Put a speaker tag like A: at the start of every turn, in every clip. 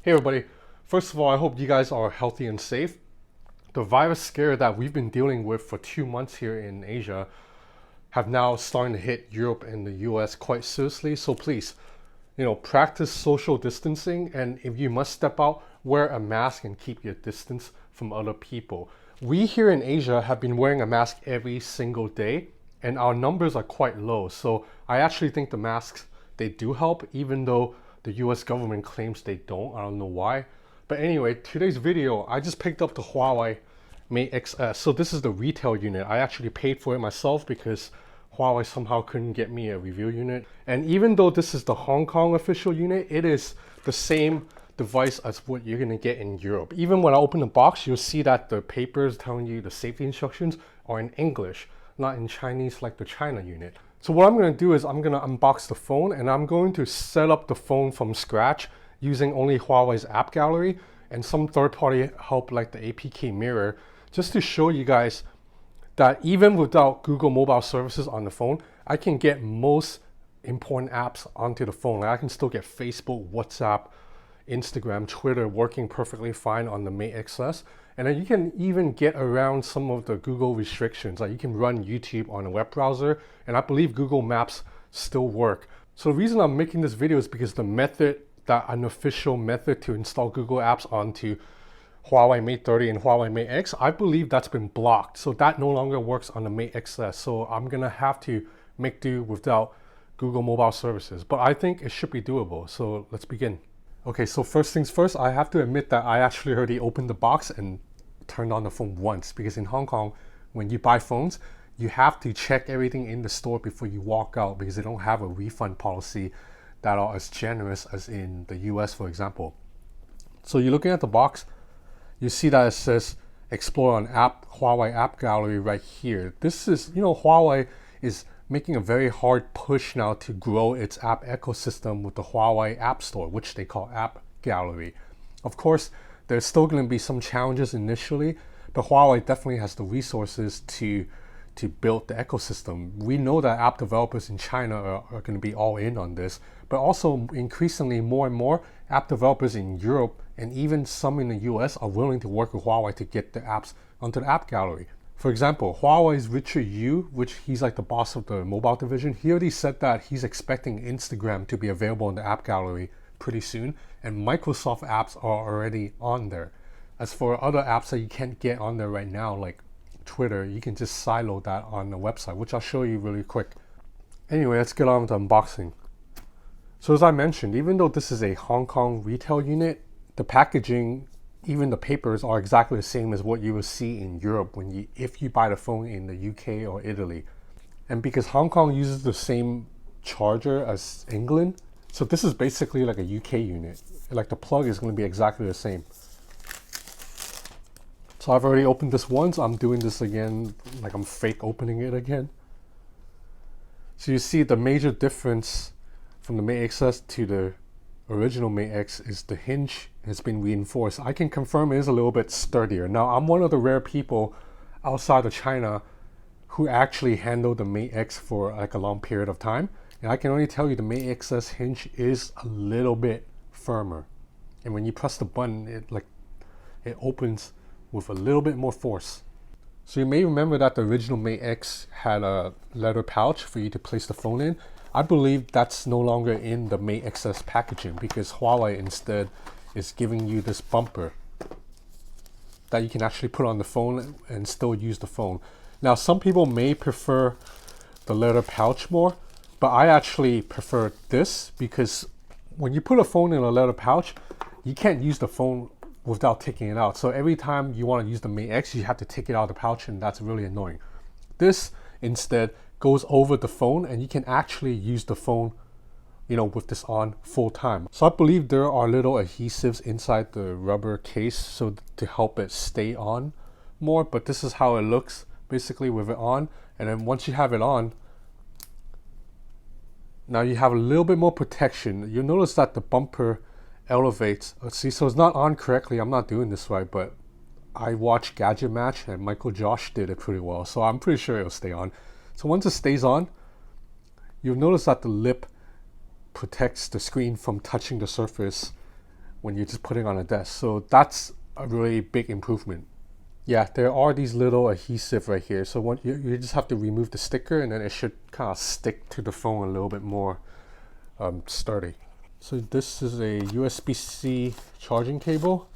A: Hey everybody, first of all, I hope you guys are healthy and safe. The virus scare that we've been dealing with for 2 months here in Asia have now starting to hit Europe and the US quite seriously. So please, practice social distancing, and if you must step out, wear a mask and keep your distance from other people. We here in Asia have been wearing a mask every single day, and our numbers are quite low. So I actually think the masks, they do help, even though the US government claims they don't. I don't know why. But anyway, today's video, I just picked up the Huawei Mate XS. So this is the retail unit. I actually paid for it myself because Huawei somehow couldn't get me a review unit. And even though this is the Hong Kong official unit, it is the same device as what you're gonna get in Europe. Even when I open the box, you'll see that the papers telling you the safety instructions are in English, not in Chinese like the China unit. So what I'm going to do is I'm going to unbox the phone, and I'm going to set up the phone from scratch using only Huawei's App Gallery and some third-party help like the Apk Mirror, just to show you guys that even without Google mobile services on the phone, I can get most important apps onto the phone. Like I can still get Facebook, WhatsApp, Instagram, Twitter working perfectly fine on the Mate XS. And then you can even get around some of the Google restrictions. Like you can run YouTube on a web browser, and I believe Google Maps still work. So the reason I'm making this video is because that unofficial method to install Google apps onto Huawei Mate 30 and Huawei Mate X, I believe that's been blocked. So that no longer works on the Mate XS. So I'm gonna have to make do without Google mobile services. But I think it should be doable. So let's begin. Okay, so first things first, I have to admit that I actually already opened the box and turned on the phone once, because in Hong Kong, when you buy phones, you have to check everything in the store before you walk out, because they don't have a refund policy that are as generous as in the US, for example. So you're looking at the box, you see that it says Explore on Huawei App Gallery right here. This is, Huawei is making a very hard push now to grow its app ecosystem with the Huawei App Store, which they call App Gallery. Of course, there's still going to be some challenges initially, but Huawei definitely has the resources to build the ecosystem. We know that app developers in China are going to be all in on this, but also increasingly more and more app developers in Europe and even some in the US are willing to work with Huawei to get the apps onto the App Gallery. For example, Huawei's Richard Yu, which he's like the boss of the mobile division, he already said that he's expecting Instagram to be available in the App Gallery pretty soon, and Microsoft apps are already on there. As for other apps that you can't get on there right now, like Twitter, you can just silo that on the website, which I'll show you really quick. Anyway, let's get on with the unboxing. So as I mentioned, even though this is a Hong Kong retail unit, the packaging, even the papers are exactly the same as what you will see in Europe if you buy the phone in the UK or Italy. And because Hong Kong uses the same charger as England, so this is basically like a UK unit. Like the plug is going to be exactly the same. So I've already opened this once. I'm doing this again, like I'm fake opening it again. So you see the major difference from the Mate XS to the original Mate X is the hinge has been reinforced. I can confirm it is a little bit sturdier. Now, I'm one of the rare people outside of China who actually handled the Mate X for like a long period of time. And I can only tell you the Mate XS hinge is a little bit firmer. And when you press the button, it opens with a little bit more force. So you may remember that the original Mate X had a leather pouch for you to place the phone in. I believe that's no longer in the Mate XS packaging, because Huawei instead is giving you this bumper that you can actually put on the phone and still use the phone. Now, some people may prefer the leather pouch more, but I actually prefer this, because when you put a phone in a leather pouch, you can't use the phone without taking it out. So every time you want to use the Mate X, you have to take it out of the pouch, and that's really annoying. This instead goes over the phone, and you can actually use the phone with this on full time. So I believe there are little adhesives inside the rubber case so to help it stay on more, but this is how it looks basically with it on. And then once you have it on, now you have a little bit more protection. You'll notice that the bumper elevates. See, so it's not on correctly. I'm not doing this right, but I watched Gadget Match and Michael Josh did it pretty well, so I'm pretty sure it'll stay on. So once it stays on, you'll notice that the lip protects the screen from touching the surface when you're just putting on a desk. So that's a really big improvement. Yeah, there are these little adhesive right here. So you just have to remove the sticker, and then it should kind of stick to the phone a little bit more sturdy. So this is a USB-C charging cable.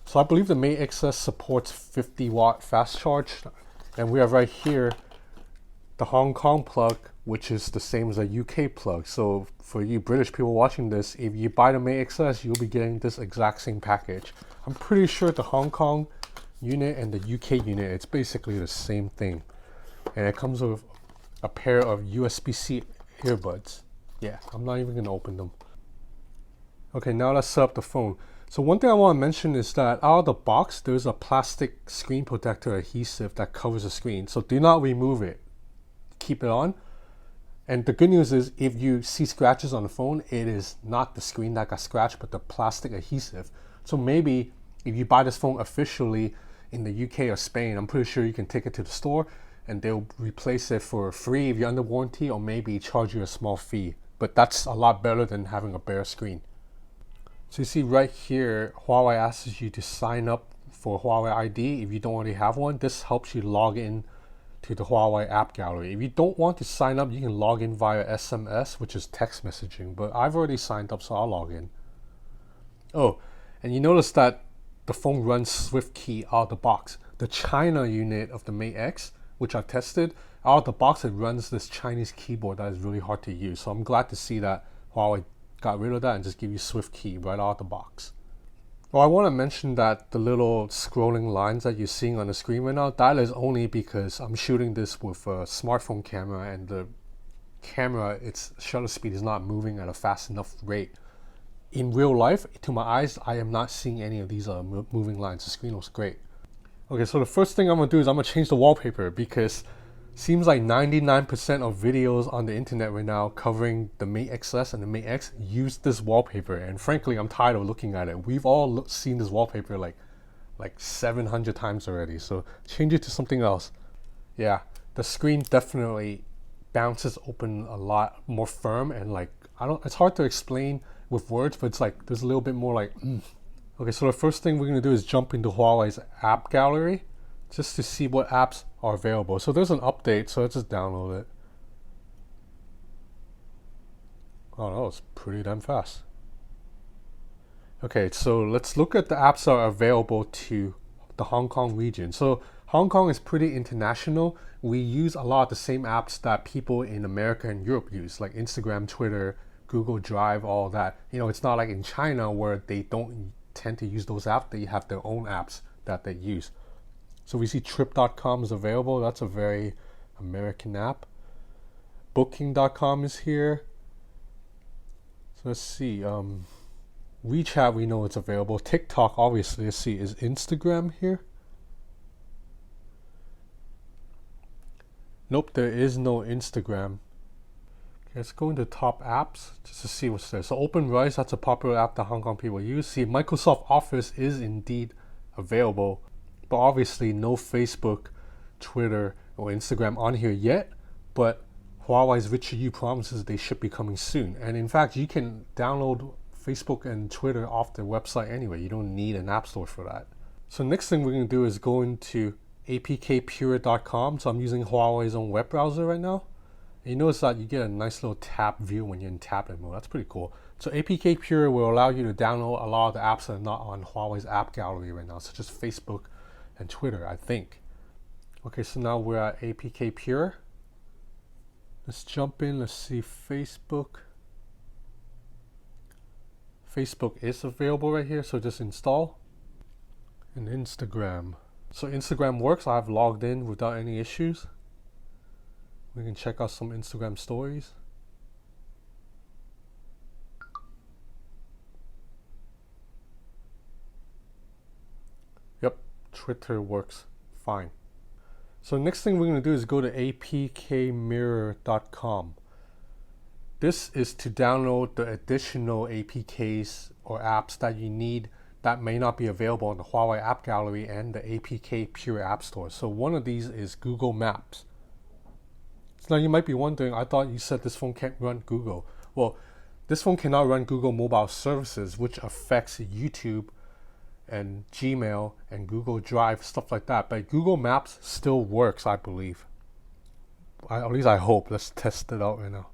A: So I believe the Mate XS supports 50 watt fast charge. And we have right here the Hong Kong plug, which is the same as a UK plug. So for you British people watching this, if you buy the Mate XS, you'll be getting this exact same package. I'm pretty sure the Hong Kong unit and the UK unit, it's basically the same thing. And it comes with a pair of USB-C earbuds. Yeah, I'm not even gonna open them. Okay, now let's set up the phone. So one thing I want to mention is that out of the box, there's a plastic screen protector adhesive that covers the screen. So do not remove it. Keep it on. And the good news is if you see scratches on the phone, it is not the screen that got scratched, but the plastic adhesive. So maybe if you buy this phone officially in the UK or Spain, I'm pretty sure you can take it to the store and they'll replace it for free if you're under warranty, or maybe charge you a small fee. But that's a lot better than having a bare screen. So you see right here, Huawei asks you to sign up for Huawei ID if you don't already have one. This helps you log in to the Huawei App Gallery. If you don't want to sign up, you can log in via SMS, which is text messaging, but I've already signed up, so I'll log in. Oh, and you notice that the phone runs SwiftKey out of the box. The China unit of the Mate X, which I tested, out of the box it runs this Chinese keyboard that is really hard to use. So I'm glad to see that Huawei got rid of that and just give you SwiftKey right out of the box. Well, I want to mention that the little scrolling lines that you're seeing on the screen right now, that is only because I'm shooting this with a smartphone camera, and the camera, its shutter speed is not moving at a fast enough rate. In real life, to my eyes, I am not seeing any of these moving lines. The screen looks great. Okay, so the first thing I'm going to do is I'm going to change the wallpaper, because seems like 99% of videos on the internet right now covering the Mate XS and the Mate X use this wallpaper, and frankly I'm tired of looking at it. We've all seen this wallpaper like 700 times already, so change it to something else. Yeah, the screen definitely bounces open a lot more firm, and it's hard to explain with words, but it's like there's a little bit more like Okay, so the first thing we're going to do is jump into Huawei's App Gallery just to see what apps are available. So there's an update, so let's just download it. Oh no, it's pretty damn fast. Okay, so let's look at the apps that are available to the Hong Kong region. So Hong Kong is pretty international. We use a lot of the same apps that people in America and Europe use, like Instagram, Twitter, Google Drive, all that. You know, it's not like in China where they don't tend to use those apps. They have their own apps that they use. So we see Trip.com is available. That's a very American app. Booking.com is here. So let's see. WeChat, we know it's available. TikTok, obviously. Let's see. Is Instagram here? Nope, there is no Instagram. Okay, let's go into top apps just to see what's there. So OpenRice, that's a popular app that Hong Kong people use. See, Microsoft Office is indeed available, but obviously no Facebook, Twitter, or Instagram on here yet. But Huawei's Richard Yu promises they should be coming soon. And in fact, you can download Facebook and Twitter off their website anyway. You don't need an app store for that. So next thing we're going to do is go into apkpure.com. So I'm using Huawei's own web browser right now. And you notice that you get a nice little tab view when you're in tablet mode. That's pretty cool. So Apk Pure will allow you to download a lot of the apps that are not on Huawei's App Gallery right now, such as Facebook and Twitter, I think. Okay, so now we're at Apk Pure. Let's jump in. Let's see Facebook. Facebook is available right here, so just install. And Instagram. So Instagram works. I've logged in without any issues. We can check out some Instagram stories. Yep, Twitter works fine. So next thing we're going to do is go to apkmirror.com. This is to download the additional APKs or apps that you need that may not be available on the Huawei App Gallery and the Apk Pure App Store. So one of these is Google Maps. So now you might be wondering, I thought you said this phone can't run Google. Well, This phone cannot run Google mobile services, which affects YouTube and Gmail and Google Drive, stuff like that. But Google Maps still works, I believe. At least I hope. Let's test it out right now.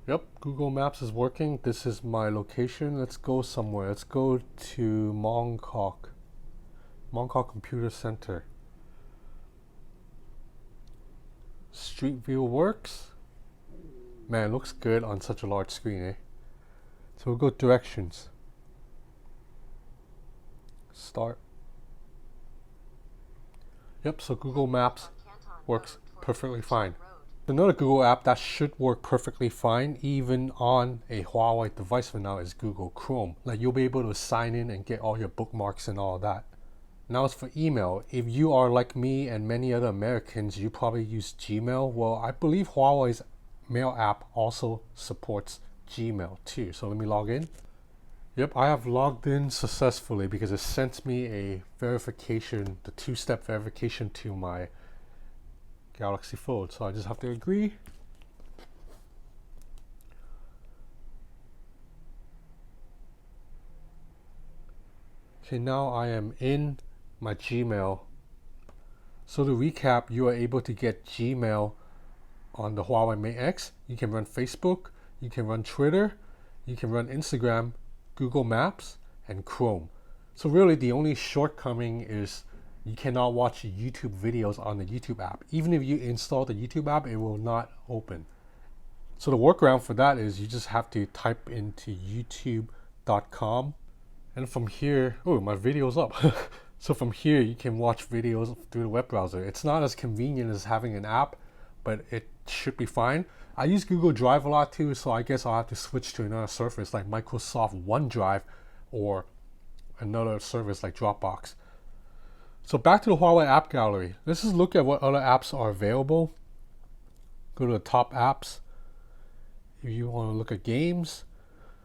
A: Yep, Google Maps is working. This is my location. Let's go somewhere. Let's go to Hongkong Computer Center. Street view works. Man, it looks good on such a large screen, eh? So we'll go directions. Start. Yep, so Google Maps works perfectly fine. Another Google app that should work perfectly fine even on a Huawei device for now is Google Chrome. Like, you'll be able to sign in and get all your bookmarks and all that. Now as for email, if you are like me and many other Americans, you probably use Gmail. Well, I believe Huawei's mail app also supports Gmail too. So let me log in. Yep, I have logged in successfully because it sent me a verification, the two-step verification to my Galaxy Fold. So I just have to agree. Okay, now I am in my Gmail. So to recap, you are able to get Gmail on the Huawei Mate X. You can run Facebook, you can run Twitter, you can run Instagram, Google Maps, and Chrome. So really the only shortcoming is you cannot watch YouTube videos on the YouTube app. Even if you install the YouTube app, it will not open. So the workaround for that is you just have to type into youtube.com, and from here, oh, my video's up. So from here you can watch videos through the web browser. It's not as convenient as having an app, but it should be fine. I use Google Drive a lot too, so I guess I'll have to switch to another service like Microsoft OneDrive or another service like Dropbox. So back to the Huawei App Gallery. Let's just look at what other apps are available. Go to the top apps. If you want to look at games.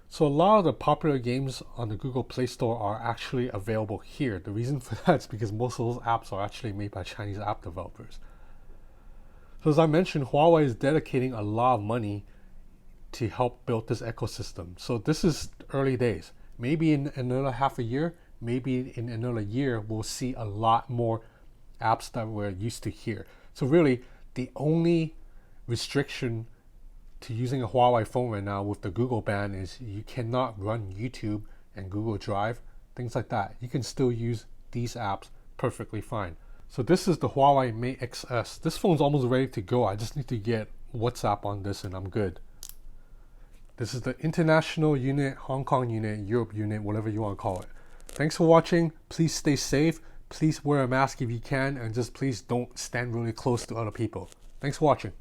A: So a lot of the popular games on the Google Play Store are actually available here. The reason for that is because most of those apps are actually made by Chinese app developers. So as I mentioned, Huawei is dedicating a lot of money to help build this ecosystem. So this is early days. Maybe in another half a year, maybe in another year, we'll see a lot more apps that we're used to here. So really, the only restriction to using a Huawei phone right now with the Google ban is you cannot run YouTube and Google Drive, things like that. You can still use these apps perfectly fine. So this is the Huawei Mate XS. This phone's almost ready to go. I just need to get WhatsApp on this and I'm good. This is the international unit, Hong Kong unit, Europe unit, whatever you want to call it. Thanks for watching. Please stay safe. Please wear a mask if you can, and just please don't stand really close to other people. Thanks for watching.